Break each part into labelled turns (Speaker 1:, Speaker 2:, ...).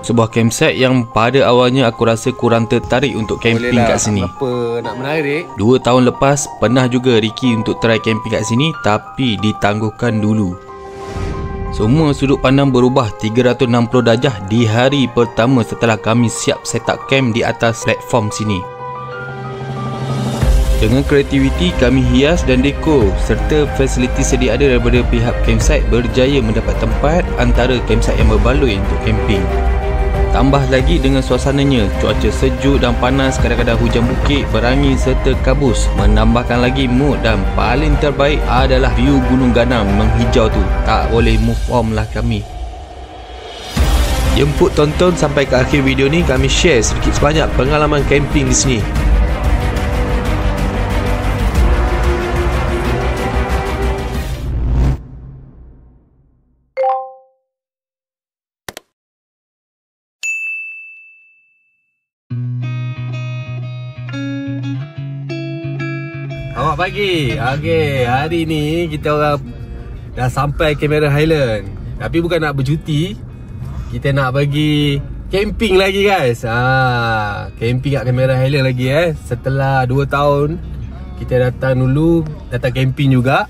Speaker 1: sebuah campsite yang pada awalnya aku rasa kurang tertarik untuk camping kat sini.
Speaker 2: Apa nak menarik?
Speaker 1: 2 tahun lepas pernah juga Ricky untuk try camping kat sini, tapi ditangguhkan dulu. Semua sudut pandang berubah 360 darjah di hari pertama setelah kami siap set up camp di atas platform sini. Dengan kreativiti kami hias dan dekor serta fasiliti sedia ada daripada pihak campsite, berjaya mendapat tempat antara campsite yang berbaloi untuk camping. Tambah lagi dengan suasananya, cuaca sejuk dan panas, kadang-kadang hujan bukit, berangin serta kabus menambahkan lagi mood, dan paling terbaik adalah view Gunung Ganam menghijau tu. Tak boleh move on lah kami. Jemput tonton sampai ke akhir video ni, kami share sedikit sebanyak pengalaman camping di sini. Selamat pagi. Okey, hari ni kita orang dah sampai Cameron Highland. Tapi bukan nak bercuti, kita nak pergi camping lagi guys. Camping kat Cameron Highland lagi setelah 2 tahun kita datang camping juga.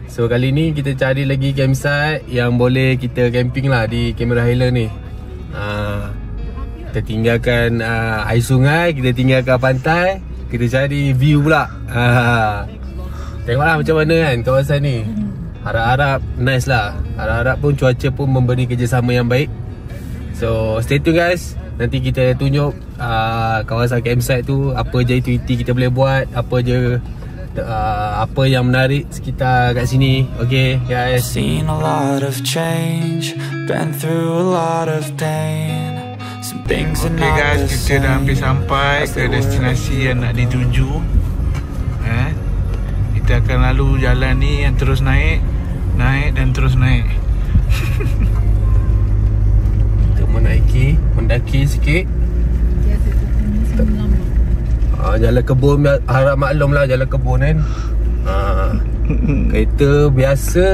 Speaker 1: So kali ni kita cari lagi campsite yang boleh kita camping lah di Cameron Highland ni. Kita tinggalkan air sungai, kita tinggalkan pantai, kita cari view pula. Tengoklah macam mana kan kawasan ni. Harap-harap nice lah. Harap-harap pun cuaca pun memberi kerjasama yang baik. So stay tune guys. Nanti kita tunjuk kawasan campsite tu, apa je aktiviti kita boleh buat, apa yang menarik sekitar kat sini. Okay guys.
Speaker 3: Seen a lot of change, been through a lot of pain. Okay
Speaker 4: guys, kita dah hampir sampai ke destinasi yang nak dituju. Kita akan lalu jalan ni yang terus naik dan terus naik.
Speaker 1: Kita mendaki sikit. Jalan kebun, harap maklum lah jalan kebun kan. Kereta biasa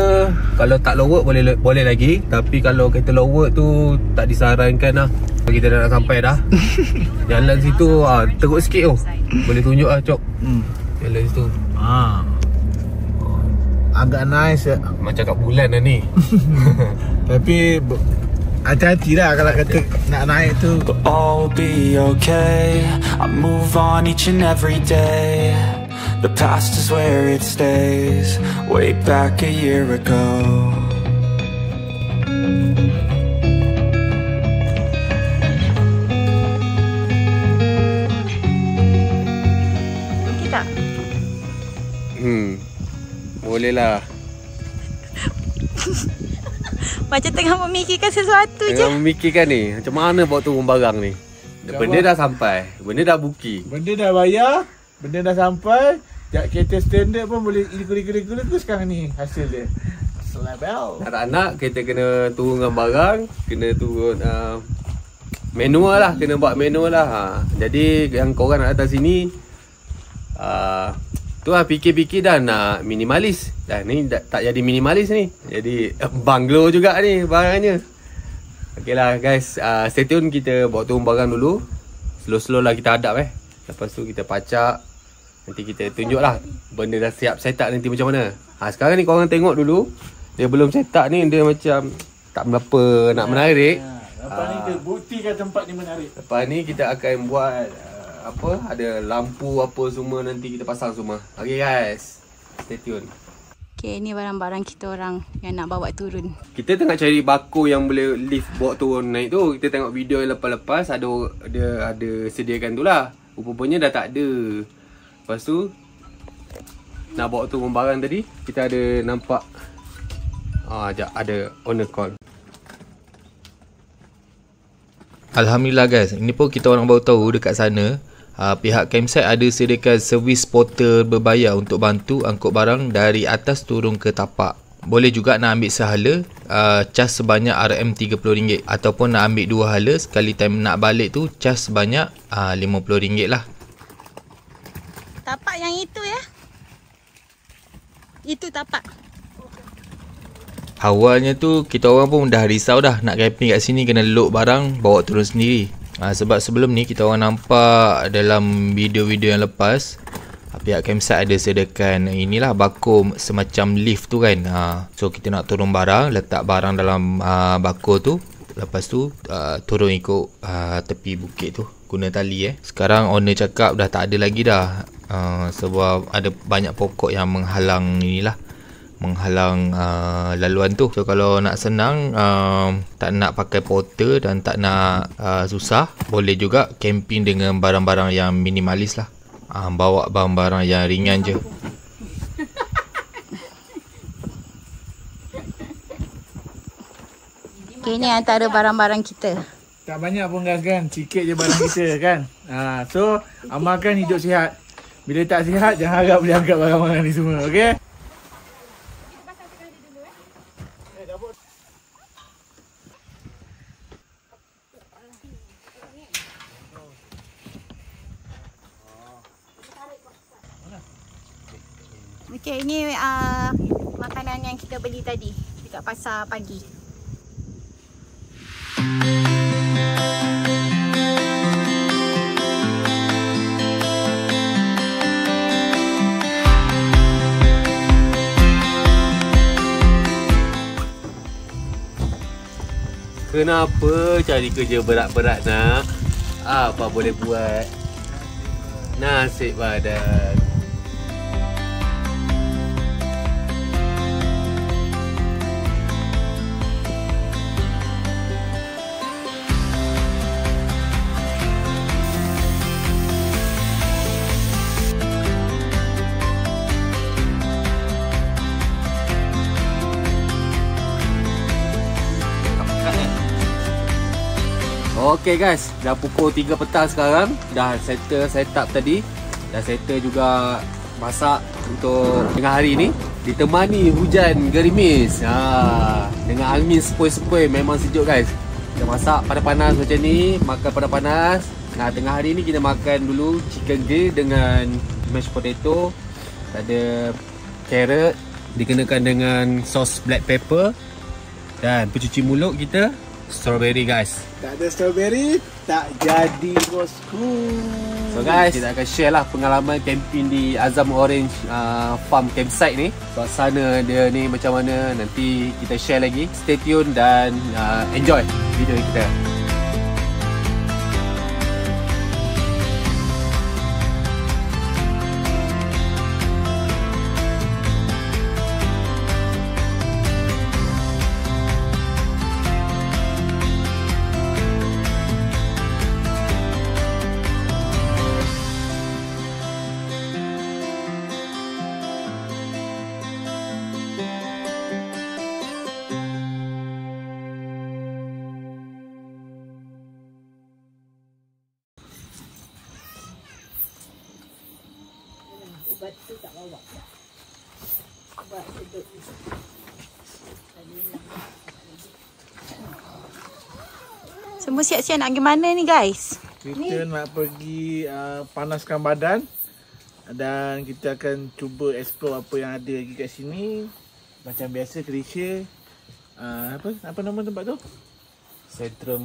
Speaker 1: kalau tak low work boleh lagi, tapi kalau kereta low work tu tak disarankan lah. Kita dah nak sampai dah. Jalan situ teruk sikit tu. Boleh tunjuk lah Cok. Jalan situ
Speaker 4: Agak nice
Speaker 1: macam kat bulan dah ni.
Speaker 4: Tapi hati-hati lah kalau kata nak naik tu.
Speaker 3: All be okay. I move on each and every day. The past is where it stays. Way back a year ago.
Speaker 1: Boleh lah.
Speaker 5: Macam tengah memikirkan sesuatu je.
Speaker 1: Tengah memikirkan ni, macam mana bawa turun barang ni. Benda dah sampai, benda dah booking,
Speaker 4: benda dah bayar, benda dah sampai. Kereta standard pun boleh ikut sekarang ni hasil dia. Selebel.
Speaker 1: Anak-anak kita kena turunkan barang, kena turun manual lah, kena buat manual lah. Jadi yang korang nak datang sini tu lah, fikir-fikir dah nak minimalis. Dah ni tak jadi minimalis ni, jadi bungalow juga ni barangnya. Ok lah guys, stay tune, kita bawa turun barang dulu. Slow-slow lah kita hadap Lepas tu kita pacak. Nanti kita tunjuk lah benda dah siap set up nanti macam mana. Sekarang ni korang tengok dulu. Dia belum set up ni, dia macam tak berapa nak menarik.
Speaker 4: Lepas ni kita buktikan tempat ni menarik.
Speaker 1: Lepas ni kita akan buat ada lampu apa semua, nanti kita pasang semua. Okay guys, stay tune.
Speaker 5: Okay, ni barang-barang kita orang yang nak bawa turun.
Speaker 1: Kita tengah cari bako yang boleh lift bawa turun naik tu. Kita tengok video yang lepas-lepas ada sediakan tu lah. Rupanya dah tak ada. Lepas tu nak bawa turun barang tadi, kita ada nampak ada owner call. Alhamdulillah guys, ini pun kita orang baru tahu dekat sana pihak campsite ada sediakan servis porter berbayar untuk bantu angkut barang dari atas turun ke tapak. Boleh juga nak ambil sehala, cas sebanyak RM30 ataupun nak ambil 2 hala, sekali time nak balik tu cas sebanyak RM50 lah.
Speaker 5: Tapak yang itu ya. Itu tapak.
Speaker 2: Awalnya tu kita orang pun dah risau dah nak camping kat sini, kena load barang bawa turun sendiri. Sebab sebelum ni kita orang nampak dalam video-video yang lepas, pihak campsite ada sediakan inilah bako semacam lift tu kan. So kita nak turun barang, letak barang dalam bako tu, lepas tu turun ikut tepi bukit tu guna tali. Sekarang owner cakap dah tak ada lagi dah, sebab ada banyak pokok yang menghalang laluan tu. So kalau nak senang, tak nak pakai porter dan tak nak susah, boleh juga camping dengan barang-barang yang minimalis lah. Bawa barang-barang yang ringan je.
Speaker 5: Okay, ni antara barang-barang kita.
Speaker 4: Tak banyak pun guys kan, sikit je barang kita kan. So amalkan hidup sihat. Bila tak sihat, jangan harap boleh angkat barang-barang ni semua, okey?
Speaker 5: Okay, ini makanan yang kita beli tadi dekat pasar pagi.
Speaker 1: Kenapa cari kerja berat-berat nak? Apa boleh buat? Nasib badan. Okay guys, dah pukul 3 petang sekarang. Dah settle setup tadi. Dah settle juga masak untuk tengah hari ni. Ditemani hujan gerimis. Dengan angin sepoi-sepoi, memang sejuk guys. Kita masak panas-panas macam ni, makan panas-panas. Tengah hari ni kita makan dulu chicken grill dengan mashed potato. Ada carrot dikenakan dengan sos black pepper. Dan pencuci mulut kita strawberry guys.
Speaker 4: Tak ada strawberry, tak jadi bosku.
Speaker 1: So guys, kita akan share lah pengalaman camping di Azam Orange Farm Campsite ni. Suasana dia ni macam mana, nanti kita share lagi. Stay tune dan enjoy video kita.
Speaker 5: Semua siap-siap nak pergi mana ni guys?
Speaker 4: Kita nak pergi panaskan badan. Dan kita akan cuba explore apa yang ada lagi kat sini. Macam biasa, klise. Apa nama tempat tu? Center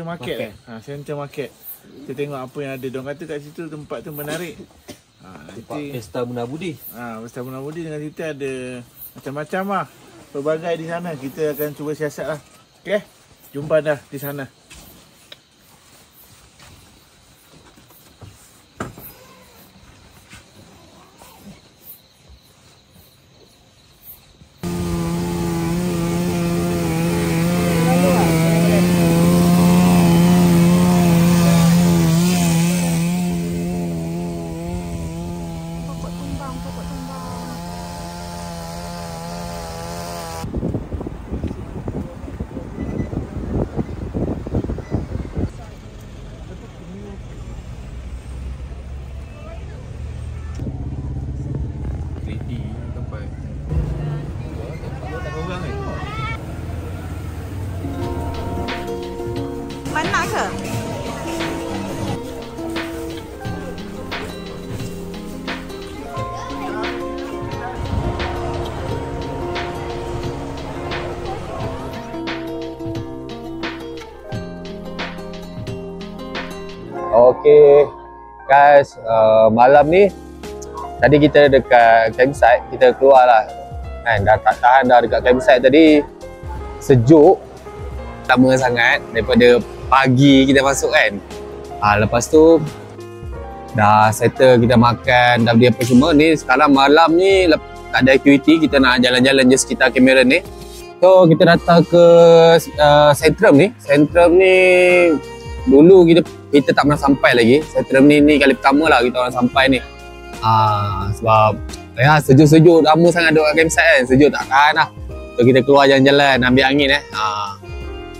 Speaker 4: Market. Center Market. Kita tengok apa yang ada. Diorang kata kat situ tempat tu menarik.
Speaker 1: Tempat Pesta Munabudi.
Speaker 4: Pesta Munabudi dengan kita ada macam-macam lah. Pelbagai di sana. Kita akan cuba siasat lah. Okay? Jumpa dah di sana.
Speaker 5: Mana ke?
Speaker 2: Okay guys, malam ni tadi kita dekat campsite, kita keluar lah kan, dah tak tahan dah dekat campsite tadi. Sejuk lama sangat daripada pagi kita masuk kan. Lepas tu dah settle, kita makan, dah beli apa semua. Ni sekarang malam ni tak ada aktiviti, kita nak jalan-jalan je sekitar Cameron ni. So kita datang ke Centrum ni. Centrum ni dulu kita tak pernah sampai lagi. Centrum ni kali pertama lah kita orang sampai ni. Sebab ya sejuk-sejuk, lama sangat duduk kat campsite kan, sejuk tak tahan lah. So kita keluar jalan-jalan, ambil angin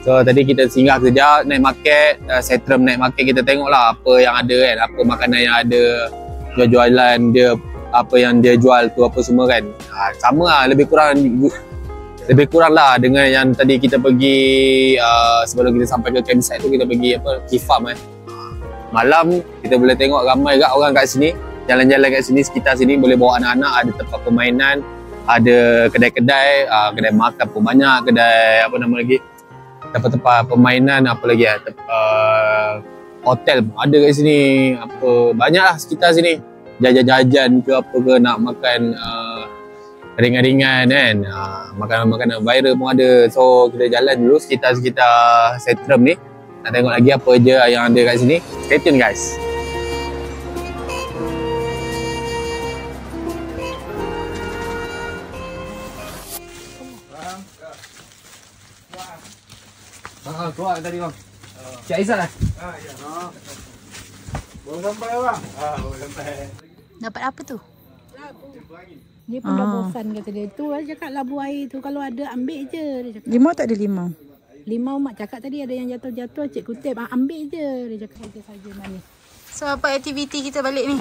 Speaker 2: So tadi kita singgah sekejap, naik market, Centrum naik market, kita tengok lah apa yang ada kan, apa makanan yang ada, jual-jualan dia, apa yang dia jual tu apa semua kan. Sama lah, lebih kurang lah dengan yang tadi kita pergi sebelum kita sampai ke campsite tu, kita pergi Key Farm kan. Malam kita boleh tengok ramai kat orang kat sini, jalan-jalan kat sini, sekitar sini, boleh bawa anak-anak, ada tempat permainan, ada kedai-kedai, kedai makan pun banyak, kedai apa nama lagi, tempat-tempat permainan, apa lagi hotel pun ada kat sini, apa banyak lah sekitar sini, jajan-jajan ke apa ke, nak makan ringan-ringan kan, makanan-makanan viral pun ada. So kita jalan dulu sekitar-sekitar Centrum ni, nak tengok lagi apa je yang ada kat sini. Stay tune guys.
Speaker 1: Keluar tadi bang. Cik Aizat lah.
Speaker 4: Ya. Baru sampai bang. Baru sampai.
Speaker 5: Dapat apa tu?
Speaker 6: Dia pun dah bosan kata dia. Tu lah cakap labu air tu kalau ada ambil je. Dia cakap.
Speaker 7: Limau tak ada limau?
Speaker 6: Limau mak cakap tadi ada yang jatuh-jatuh. Cik kutip ambil je. Dia cakap saja manis.
Speaker 5: So apa aktiviti kita balik ni?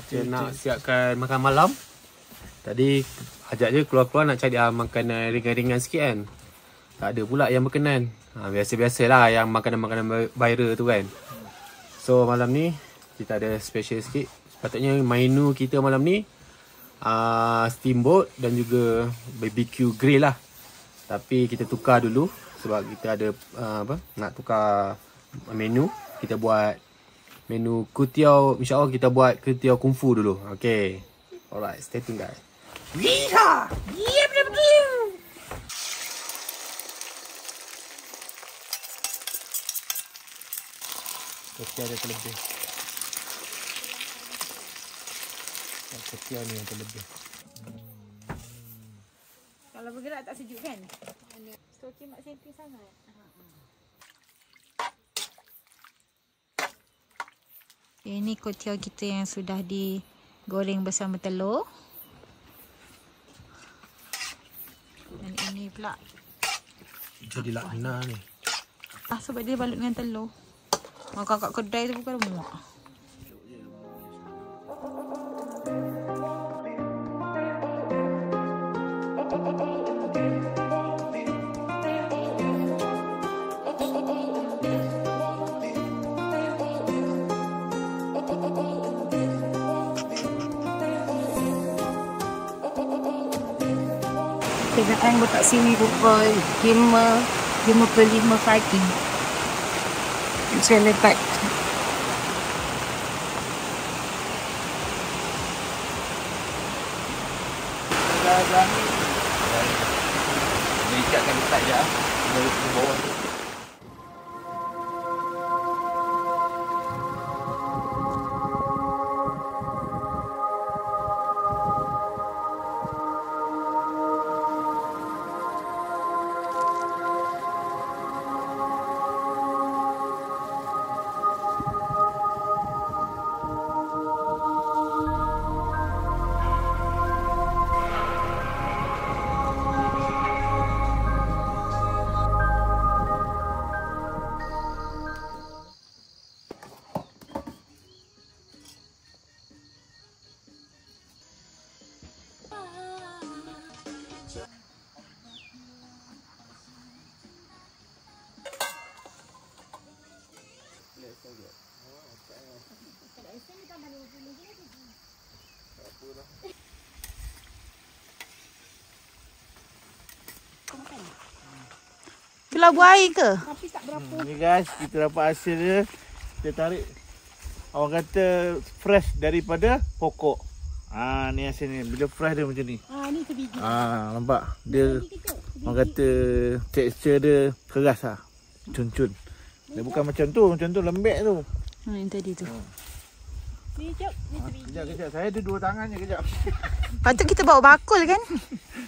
Speaker 1: Kita nak siapkan makan malam. Tadi ajak je keluar-keluar nak cari makanan ringan-ringan sikit kan. Tak ada pula yang berkenan. Biasa-biasalah yang makanan-makanan viral tu kan. So malam ni kita ada special sikit. Sepatutnya menu kita malam ni steamboat dan juga BBQ grill lah. Tapi kita tukar dulu sebab kita ada nak tukar menu. Kita buat menu kutiau, insya-Allah kita buat kutiau kungfu dulu. Okay. Alright, stay tune guys. Yeehaw! Yeah, betul-betul. Kutiau dia terlebih. Kutiau ni yang terlebih.
Speaker 5: Kalau bergerak tak sejuk kan? Stoki mak senti sangat. Ini kutiau kita yang sudah digoreng bersama telur. Dan ini pula
Speaker 1: Jadi lakna ni.
Speaker 5: sebab dia balut dengan telur. Makan kat kedai tu bukan muak.
Speaker 6: Keadaan buat kat sini pukul 5.05 pagi. Saya letak
Speaker 2: Ikatkan dekat je dari bawah tu.
Speaker 5: Itulah buah air ke?
Speaker 6: tapi tak berapa.
Speaker 4: Ni guys, kita dapat hasil dia. Kita tarik, orang kata fresh daripada pokok. Ni hasil ni. Bila fresh dia macam ni.
Speaker 6: Ni sebiji.
Speaker 4: Nampak? Dia orang kata tekstur dia keras lah. Cun-cun. Dia bukan macam tu lembek tu.
Speaker 6: Yang tadi tu. Ni jap, ni sebiji.
Speaker 4: Kejap. Saya ada 2 tangan je, kejap.
Speaker 5: Patut kita bawa bakul kan?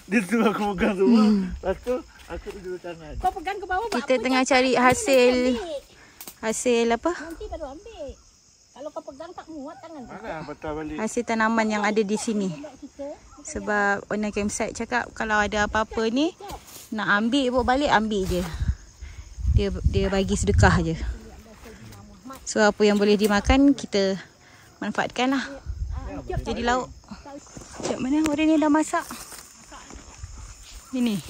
Speaker 4: Dia suruh aku pegang semua. Lepas tu aku ada 2 tangan.
Speaker 6: Kau pegang ke bawah.
Speaker 5: Kita tengah cari hasil apa?
Speaker 6: Nanti baru ambil. Kalau kau pegang tak muat tangan.
Speaker 4: Mana patah balik?
Speaker 5: Hasil tanaman yang ada di sini. Sebab owner campsite cakap kalau ada apa-apa ni nak ambil bawa balik, ambil je. Dia bagi sedekah je. So apa yang boleh dimakan kita manfaatkan lah. Jadi lauk. Macam mana orang ni dah masak? Ini.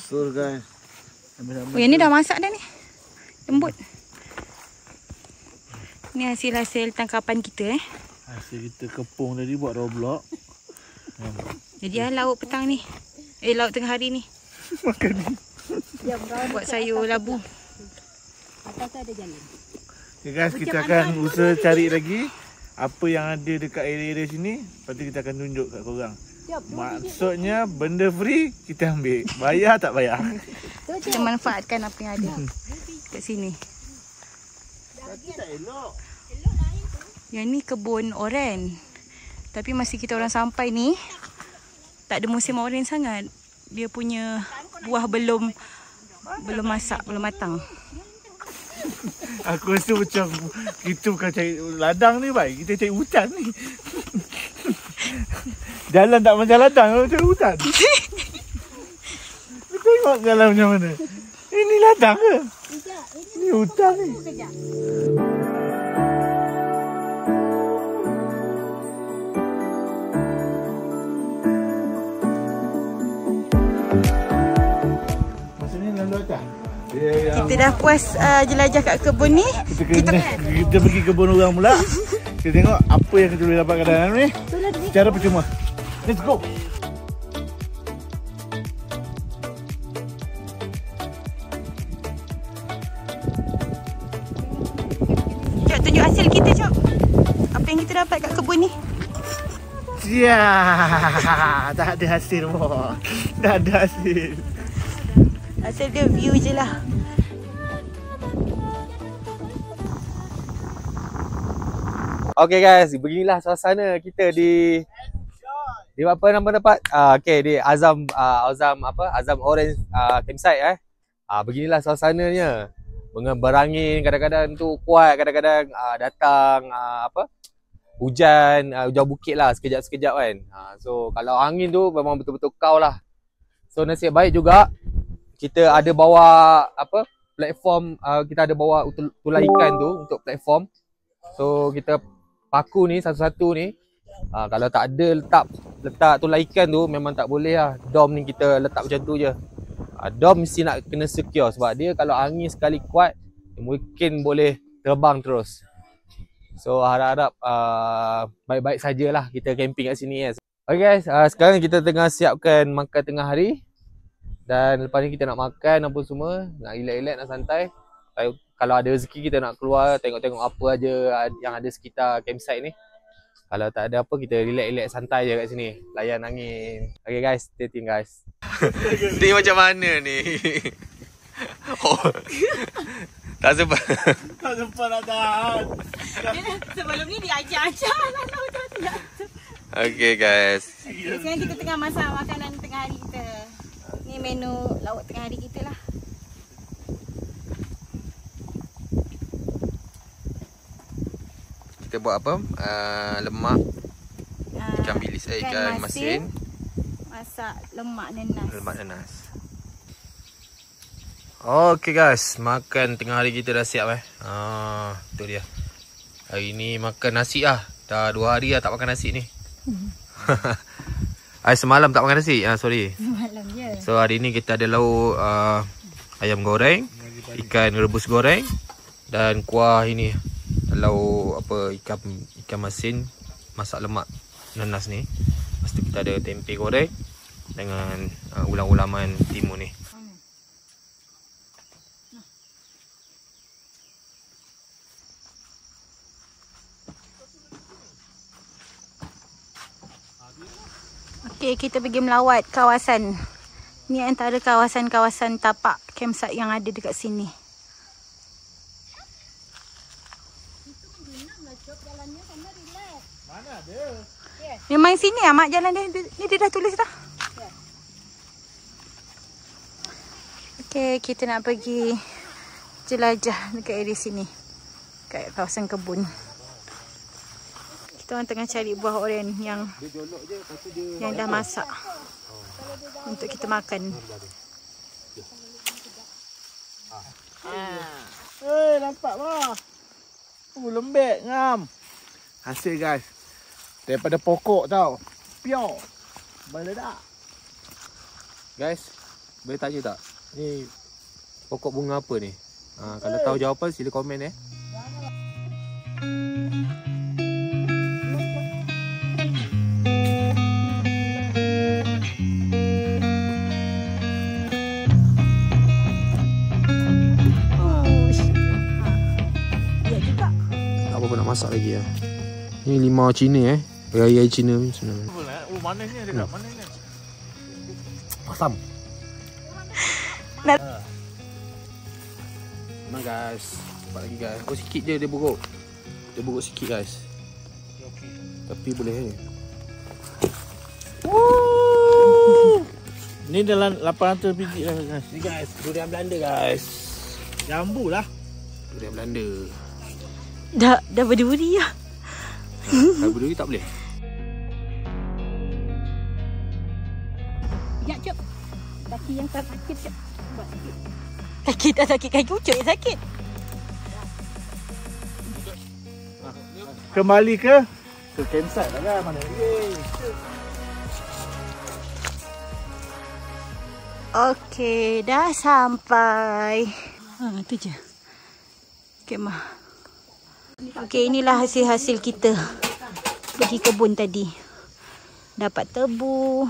Speaker 4: So guys.
Speaker 5: Oh yang ni dah masak dah ni. Lembut. Ni hasil-hasil tangkapan kita
Speaker 4: Hasil kita kepung tadi buat roblok.
Speaker 5: Jadi lauk petang ni. Lauk tengah hari ni.
Speaker 4: Makan ni.
Speaker 5: Buat sayur labu.
Speaker 6: Atas ada jalan.
Speaker 4: Okay guys, kita akan usaha cari lagi apa yang ada dekat area sini. Lepas tu kita akan tunjuk kat korang. Maksudnya benda free kita ambil. Bayar tak bayar.
Speaker 5: Kita manfaatkan apa yang ada kat sini.
Speaker 4: Tak elok.
Speaker 5: Yang ni kebun oren. Tapi masa kita orang sampai ni tak ada musim oren sangat. Dia punya buah belum masak, belum matang.
Speaker 4: Aku rasa macam kita bukan cari ladang ni, baik. Kita cari hutan ni. Jalan tak macam ladang, macam hutan. Tengok jalan macam mana. Ini ladang ke? Ini hutan ni. Masa ni lalu atas.
Speaker 5: Kita dah puas jelajah kat kebun ni.
Speaker 4: Kita pergi kebun orang pula. Kita tengok apa yang kita boleh dapat kat dalam ni secara percuma. Let's go.
Speaker 5: Jom tunjuk hasil kita, Cok. Apa yang kita dapat kat kebun ni?
Speaker 4: Ya, tak ada hasil boh. Tak ada hasil.
Speaker 5: Hasil dia view je lah.
Speaker 1: Okay guys, beginilah suasana kita di apa nama tempat? Okay, di Azam Orange Campsite beginilah suasananya. Berangin, kadang-kadang tu kuat, kadang-kadang datang hujan bukit lah sekejap-sekejap kan. So kalau angin tu memang betul-betul kau lah. So nasib baik juga kita ada bawa platform, kita ada bawa tulang ikan tu untuk platform. So kita paku ni satu-satu ni. Kalau tak ada letak tulang ikan tu memang tak boleh lah. Dom ni kita letak macam tu je. Dom mesti nak kena secure sebab dia kalau angin sekali kuat mungkin boleh terbang terus. So harap-harap baik-baik sajalah kita camping kat sini. Okay guys, sekarang kita tengah siapkan makan tengah hari. Dan lepas ni kita nak makan apa semua, nak relax-relax, nak santai. Kalau ada rezeki kita nak keluar tengok-tengok apa aja yang ada sekitar campsite ni. Kalau tak ada apa, kita relax-relax santai je kat sini, layan angin. Okay guys, stay tune guys.
Speaker 2: Ni macam mana ni? Tak sempat.
Speaker 4: Tak sempat nak tahan.
Speaker 5: Sebelum ni diajar-ajar lah.
Speaker 2: Okay guys.
Speaker 5: Sekarang kita tengah masak makanan tengah hari kita. Ni menu lauk tengah hari kita lah.
Speaker 2: Kita buat apa? Lemak ikan bilis, ikan masin.
Speaker 5: Masak lemak nanas.
Speaker 2: Lemak nanas. Okay guys, makan tengah hari kita dah siap tu dia. Hari ni makan nasi lah. Dah 2 hari lah tak makan nasi ni. Semalam tak makan nasi. Sorry.
Speaker 5: Semalam je.
Speaker 2: So hari ni kita ada lauk ayam goreng, ikan rebus goreng dan kuah ini. Lauk ikan masin masak lemak nanas ni. Lepas tu kita ada tempe goreng dengan ulam-ulaman timun ni.
Speaker 5: Okay, kita pergi melawat kawasan. Ni antara kawasan-kawasan tapak campsite yang ada dekat sini.
Speaker 4: Mana ada?
Speaker 5: Memang sini Mak jalan dia. Ni dia dah tulis dah. Okay, kita nak pergi jelajah dekat area sini. Kat kawasan kebun. Kita orang tengah cari buah oren yang dah masak untuk kita makan.
Speaker 4: Nampak bah. Lembek ngam. Hasil guys. Daripada pokok tau. Pure. Meledak.
Speaker 1: Guys, boleh tanya tak? Ni pokok bunga apa ni? Kalau tahu jawapan sila komen Tak apa-apa nak masak lagi lah. Ni limau Cina Raya Cina ni sebenarnya.
Speaker 4: Oh manis ni dekat mana ni?
Speaker 1: Asam. Nah guys, cepat lagi guys. Oh sikit je dia buruk. Dia buruk sikit guys.
Speaker 4: Okey.
Speaker 1: Tapi boleh
Speaker 4: Ni dalam 800 biji lah guys.
Speaker 1: Ni guys, durian Belanda guys.
Speaker 4: Jambu lah.
Speaker 1: Durian Belanda.
Speaker 5: Dah berduri lah.
Speaker 1: Kalau berduri tak boleh.
Speaker 6: Sekejap, Cuk. Kaki yang sakit, Cuk. Buat sikit.
Speaker 5: Kaki tak sakit, kaki ucuk yang sakit.
Speaker 4: Kembali ke campsite lah kan. Mana ni?
Speaker 5: Okey, dah sampai. Tu je. Kemah. Okey, inilah hasil-hasil kita pergi kebun tadi. Dapat tebu.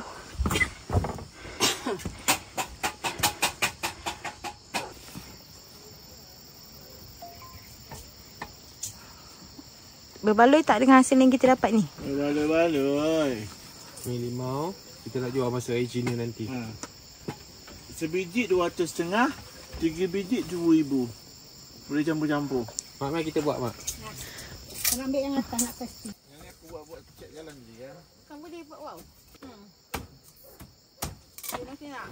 Speaker 5: Berbaloi tak dengan hasil yang kita dapat ni?
Speaker 4: Baloi-baloi.
Speaker 1: Ni limau. Kita nak jual masa hari Cina nanti.
Speaker 4: Sebiji 200.5, 3 biji 2,000. Boleh campur-campur.
Speaker 1: Mak, mari kita buat, Mak.
Speaker 6: Kau ambil yang atas nak pasti.
Speaker 4: Yang ni aku buat cat jalan je ya.
Speaker 5: Kamu boleh buat wow. Nanti nak.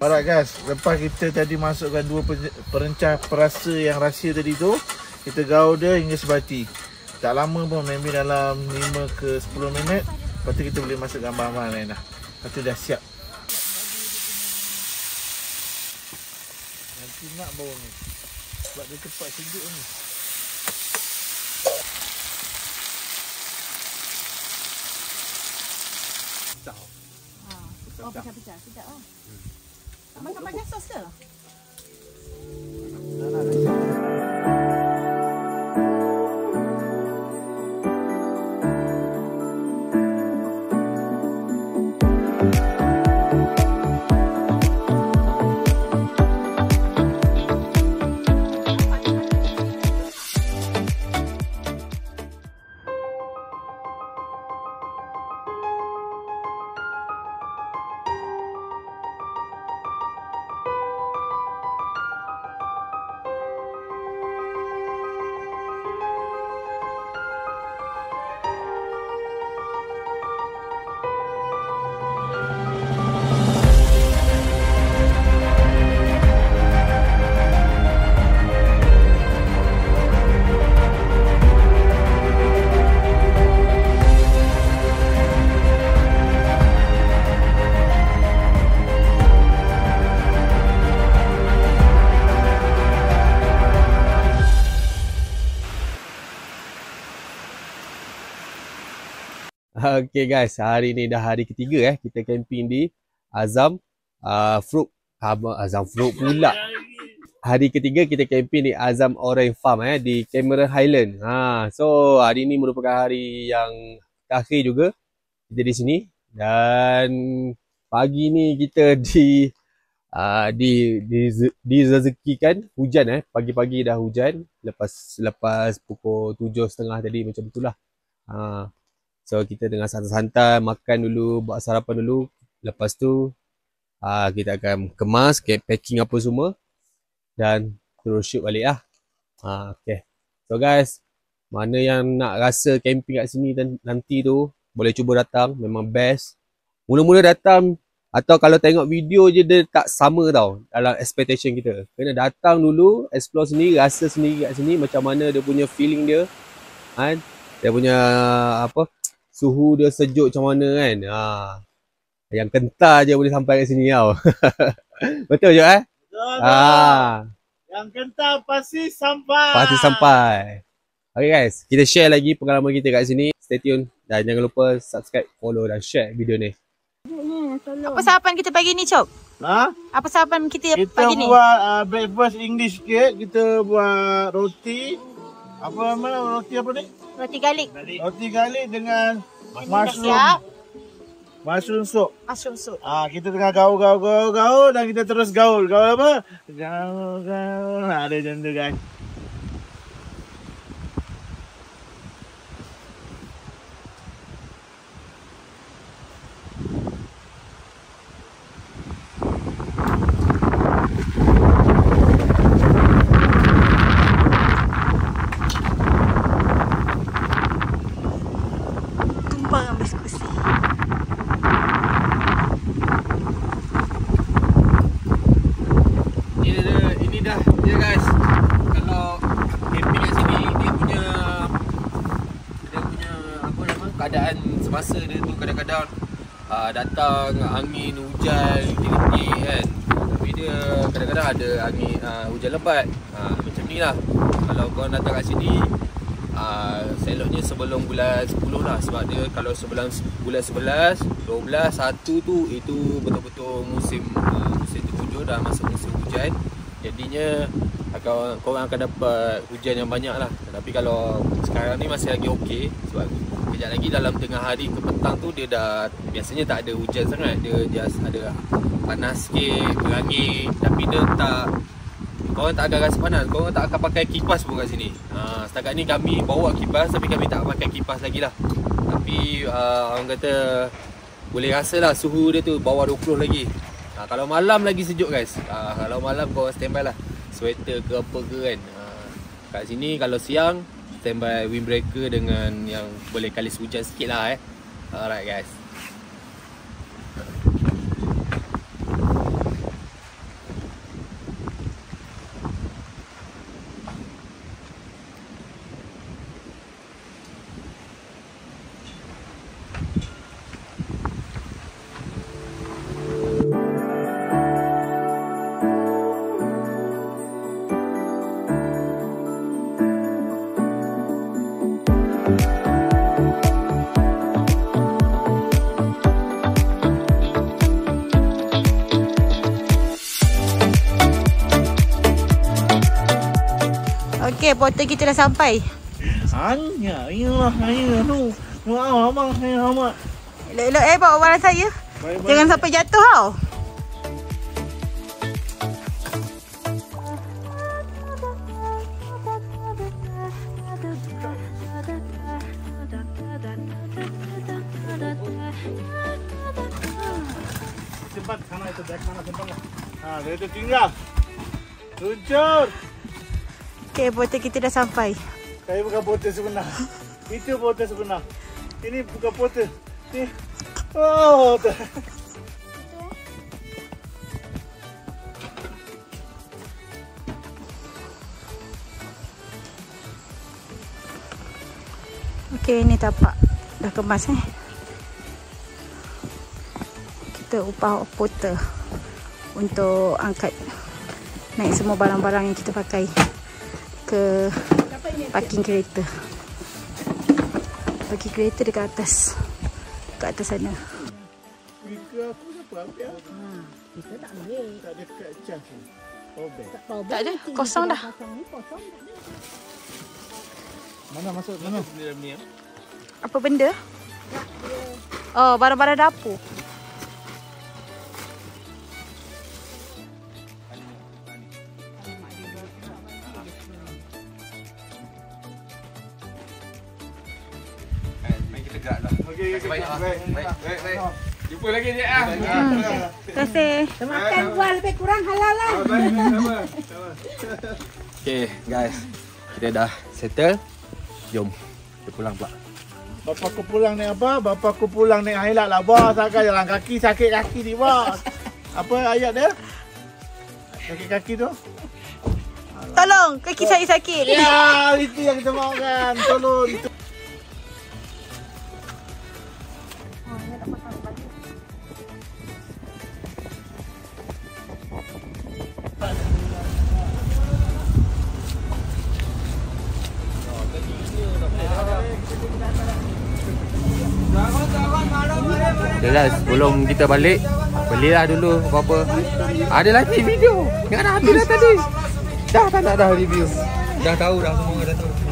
Speaker 4: Alright guys, lepas kita tadi masukkan 2 perencah perasa yang rahsia tadi tu, kita gaul dia hingga sebati. Tak lama pun, maybe dalam 5 ke 10 minit. Lepas tu kita boleh masuk gambar-gambar lain dah. Lepas tu dah siap. Nanti nak bau ni. Sebab dia cepat sejuk ni.
Speaker 6: Oh, pecah-pecah. Sekejap lah. Tak makan pakai sos ke?
Speaker 1: Okay guys, hari ni dah hari ketiga kita camping di Azam Fruit. Azam Fruit pula. Hari ketiga kita camping di Azam Orange Farm di Cameron Highland. So hari ni merupakan hari yang terakhir juga kita di sini, dan pagi ni kita direzekikan hujan pagi-pagi dah hujan lepas pukul 7.30 tadi macam itulah. So kita dengan santai-santai makan dulu, buat sarapan dulu. Lepas tu kita akan kemas, packing apa semua dan terus shoot balik lah. Okay. So guys, mana yang nak rasa camping kat sini nanti tu boleh cuba datang, memang best. Mula-mula datang atau kalau tengok video je dia tak sama tau dalam expectation kita. Kena datang dulu, explore sendiri, rasa sendiri kat sini macam mana dia punya feeling dia. Dia punya suhu dia sejuk macam mana kan. Yang kental je boleh sampai kat sini tau. Betul je
Speaker 4: Betul. Yang kental pasti sampai.
Speaker 1: Pasti sampai. Okay guys, kita share lagi pengalaman kita kat sini. Stay tune dan jangan lupa subscribe, follow dan share video ni.
Speaker 5: Apa sarapan kita pagi ni, Cok? Apa sarapan kita pagi ni?
Speaker 4: Kita buat breakfast English sikit. Kita buat roti. Apa nama roti apa ni?
Speaker 5: Roti garlic.
Speaker 4: Roti garlic dengan mushroom soup.
Speaker 5: Mushroom soup.
Speaker 4: Kita tengah gaul dan kita terus gaul. Gaul apa? Gaul. Ada macam tu guys.
Speaker 1: Keadaan semasa dia tu kadang-kadang datang angin hujan tinggi kan, tapi dia kadang-kadang ada angin hujan lebat macam ni lah. Kalau korang datang kat sini seloknya sebelum bulan 10 lah, sebab dia kalau sebelum bulan 11, 12, 1 tu itu betul-betul musim terhujung dah masuk musim hujan, jadinya korang akan dapat hujan yang banyak lah. Tapi kalau sekarang ni masih lagi okey, sebab kejap lagi dalam tengah hari ke petang tu dia dah biasanya tak ada hujan sangat, dia just ada panas sikit, berangin, tapi dia tak, korang tak akan rasa panas, korang tak akan pakai kipas pun kat sini. Setakat ni kami bawa kipas tapi kami tak pakai kipas lagi lah. Tapi orang kata boleh rasa lah suhu dia tu bawah 20 lagi. Kalau malam lagi sejuk guys. Kalau malam korang standby lah sweater ke apa ke kan. Kat sini kalau siang standby windbreaker dengan yang boleh kalis hujan sikit lah Alright guys.
Speaker 5: Okey, portal kita dah sampai.
Speaker 4: Hanya tu. Abang saya amat.
Speaker 5: Elok-elok bawa barang saya.
Speaker 4: Baik-baik.
Speaker 5: Jangan sampai jatuh tau.
Speaker 4: Cepat sana itu beg mana simpan. Dia tu tinggal. Luncur.
Speaker 5: Okey, portal kita dah sampai.
Speaker 4: Saya bukan portal sebenar. Itu portal sebenar. Ini bukan portal. Ni. Oh.
Speaker 5: Okey, ni tapak dah kemas Kita upah porter untuk angkat naik semua barang-barang yang kita pakai ke parking kereta. Parking kereta dekat atas. kat atas sana.
Speaker 4: Speaker aku siapa ambil ah?
Speaker 6: Kita tak ambil.
Speaker 4: Tak ada kat charge ni. Power bank.
Speaker 5: Tak ada, kosong dah.
Speaker 6: Kosong tak ada.
Speaker 4: Mana masuk mana?
Speaker 5: Apa benda? Oh, barang-barang dapur.
Speaker 4: Okey, baik.
Speaker 1: Jumpa lagi je ah.
Speaker 5: Terima kasih.
Speaker 6: Makan buah lebih kurang halal lah.
Speaker 1: Okay guys, kita dah settle. Jom kita pulang pula.
Speaker 4: Bapa aku pulang naik apa? Bapa aku pulang naik highlight lah bos. Agak jalan kaki sakit kaki ni bos. Apa ayat dia? Sakit kaki tu?
Speaker 5: Tolong, kaki saya sakit.
Speaker 4: Ya, itu yang kita mahukan. Tolong itu.
Speaker 1: Jelas, sebelum kita balik, belilah dulu apa-apa. Ada lagi video. Yang dah habis dah tadi. Dah tak nak dah review. Dah tahu dah, semua dah tahu.